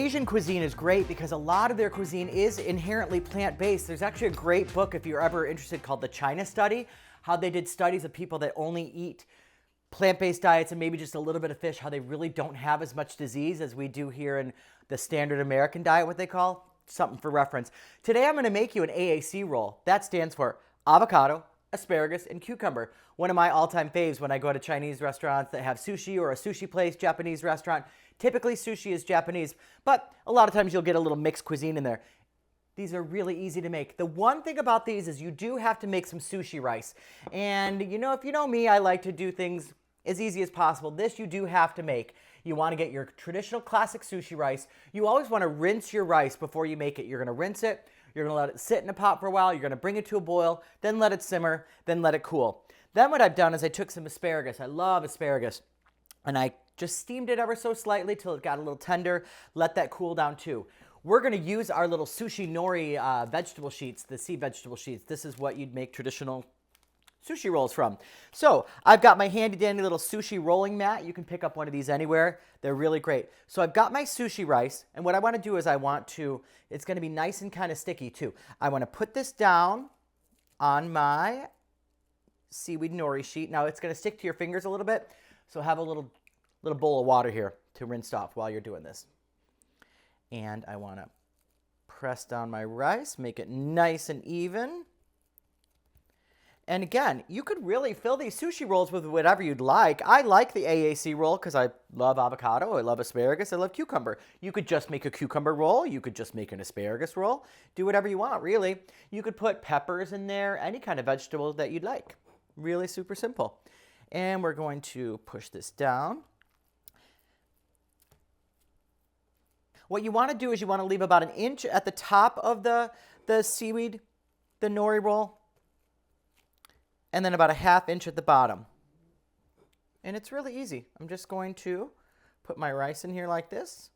Asian cuisine is great because a lot of their cuisine is inherently plant-based. There's actually a great book, if you're ever interested, called The China Study, how they did studies of people that only eat plant-based diets and maybe just a little bit of fish, how they really don't have as much disease as we do here in the standard American diet, what they call. Something for reference. Today I'm going to make you an AAC roll. That stands for avocado, asparagus, and cucumber. One of my all-time faves when I go to Chinese restaurants that have sushi or a sushi place, Japanese restaurant. Typically sushi is Japanese, but a lot of times you'll get a little mixed cuisine in there. These are really easy to make. The one thing about these is you do have to make some sushi rice. And you know, if you know me, I like to do things as easy as possible. This you do have to make. You want to get your traditional classic sushi rice. You always want to rinse your rice before you make it. You're going to rinse it. You're going to let it sit in a pot for a while. You're going to bring it to a boil, then let it simmer, then let it cool. Then what I've done is I took some asparagus. I love asparagus. And I just steamed it ever so slightly till it got a little tender. Let that cool down too. We're going to use our little sushi nori vegetable sheets, the sea vegetable sheets. This is what you'd make traditional sushi rolls from. So I've got my handy dandy little sushi rolling mat. You can pick up one of these anywhere. They're really great. So I've got my sushi rice, and what I want to do is it's going to be nice and kind of sticky too. I want to put this down on my seaweed nori sheet. Now it's going to stick to your fingers a little bit, so have a little bowl of water here to rinse off while you're doing this. And I want to press down my rice, make it nice and even. And again, you could really fill these sushi rolls with whatever you'd like. I like the AAC roll because I love avocado, I love asparagus, I love cucumber. You could just make a cucumber roll. You could just make an asparagus roll. Do whatever you want, really. You could put peppers in there, any kind of vegetable that you'd like. Really super simple. And we're going to push this down. What you want to do is you want to leave about an inch at the top of the seaweed, the nori roll, and then about a ½ inch at the bottom. And it's really easy. I'm just going to put my rice in here like this,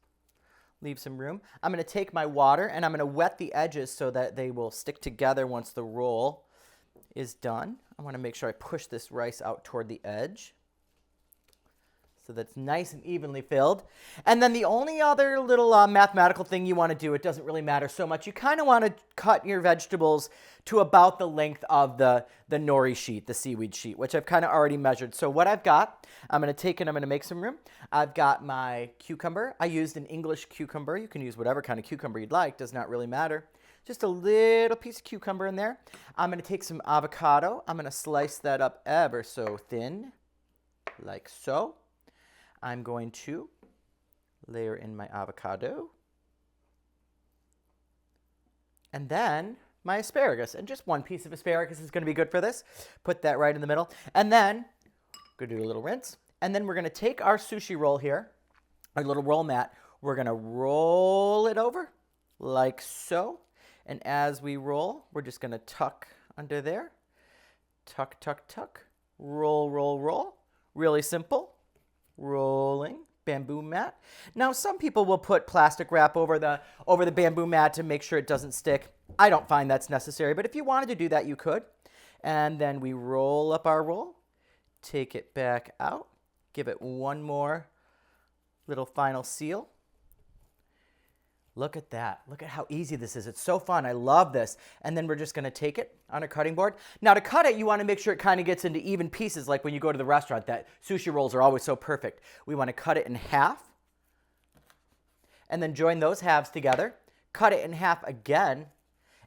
leave some room. I'm going to take my water and I'm going to wet the edges so that they will stick together once the roll is done. I want to make sure I push this rice out toward the edge so that's nice and evenly filled. And then the only other little mathematical thing you want to do, it doesn't really matter so much, you kind of want to cut your vegetables to about the length of the nori sheet, the seaweed sheet, which I've kind of already measured. So what I've got, I'm going to take and I'm going to make some room. I've got my cucumber. I used an English cucumber. You can use whatever kind of cucumber you'd like, does not really matter. Just a little piece of cucumber in there. I'm going to take some avocado. I'm going to slice that up ever so thin, like so. I'm going to layer in my avocado. And then my asparagus. And just one piece of asparagus is going to be good for this. Put that right in the middle. And then I'm going to do a little rinse. And then we're going to take our sushi roll here, our little roll mat. We're going to roll it over like so. And as we roll, we're just going to tuck under there. Tuck, tuck, tuck. Roll, roll, roll. Really simple. Rolling bamboo mat. Now some people will put plastic wrap over the bamboo mat to make sure it doesn't stick. I don't find that's necessary, but if you wanted to do that, you could. And then we roll up our roll, take it back out, give it one more little final seal. Look at that. Look at how easy this is. It's so fun. I love this. And then we're just going to take it on a cutting board. Now to cut it, you want to make sure it kind of gets into even pieces like when you go to the restaurant. That sushi rolls are always so perfect. We want to cut it in half and then join those halves together. Cut it in half again.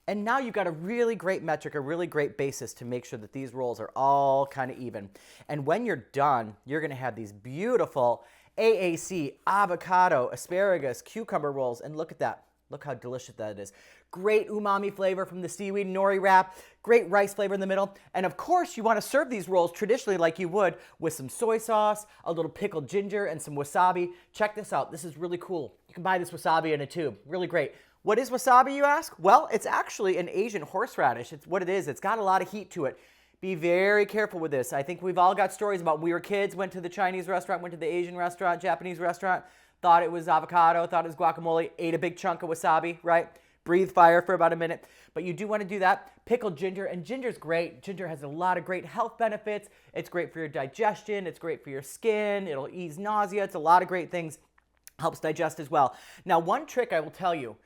And now you've got a really great metric, a really great basis to make sure that these rolls are all kind of even. And when you're done, you're going to have these beautiful AAC, avocado, asparagus, cucumber rolls, and look at that. Look how delicious that is. Great umami flavor from the seaweed nori wrap, great rice flavor in the middle, and of course you want to serve these rolls traditionally like you would with some soy sauce, a little pickled ginger, and some wasabi. Check this out. This is really cool. You can buy this wasabi in a tube. Really great. What is wasabi, you ask? Well, it's actually an Asian horseradish. It's what it is. It's got a lot of heat to it. Be very careful with this. I think we've all got stories about we were kids, went to the Chinese restaurant, went to the Asian restaurant, Japanese restaurant, thought it was avocado, thought it was guacamole, ate a big chunk of wasabi, right? Breathe fire for about a minute. But you do want to do that. Pickled ginger, and ginger's great. Ginger has a lot of great health benefits. It's great for your digestion. It's great for your skin. It'll ease nausea. It's a lot of great things. Helps digest as well. Now, one trick I will tell you,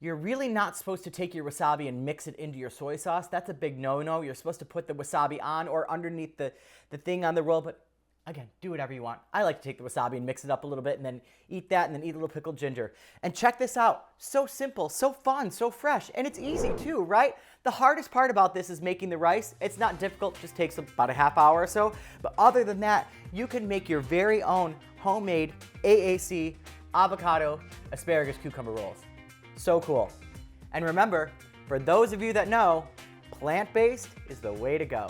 you're really not supposed to take your wasabi and mix it into your soy sauce. That's a big no-no. You're supposed to put the wasabi on or underneath the thing on the roll, but again, do whatever you want. I like to take the wasabi and mix it up a little bit and then eat that and then eat a little pickled ginger. And check this out. So simple, so fun, so fresh, and it's easy too, right? The hardest part about this is making the rice. It's not difficult, just takes about a half hour or so. But other than that, you can make your very own homemade AAC avocado asparagus cucumber rolls. So cool. And remember, for those of you that know, plant-based is the way to go.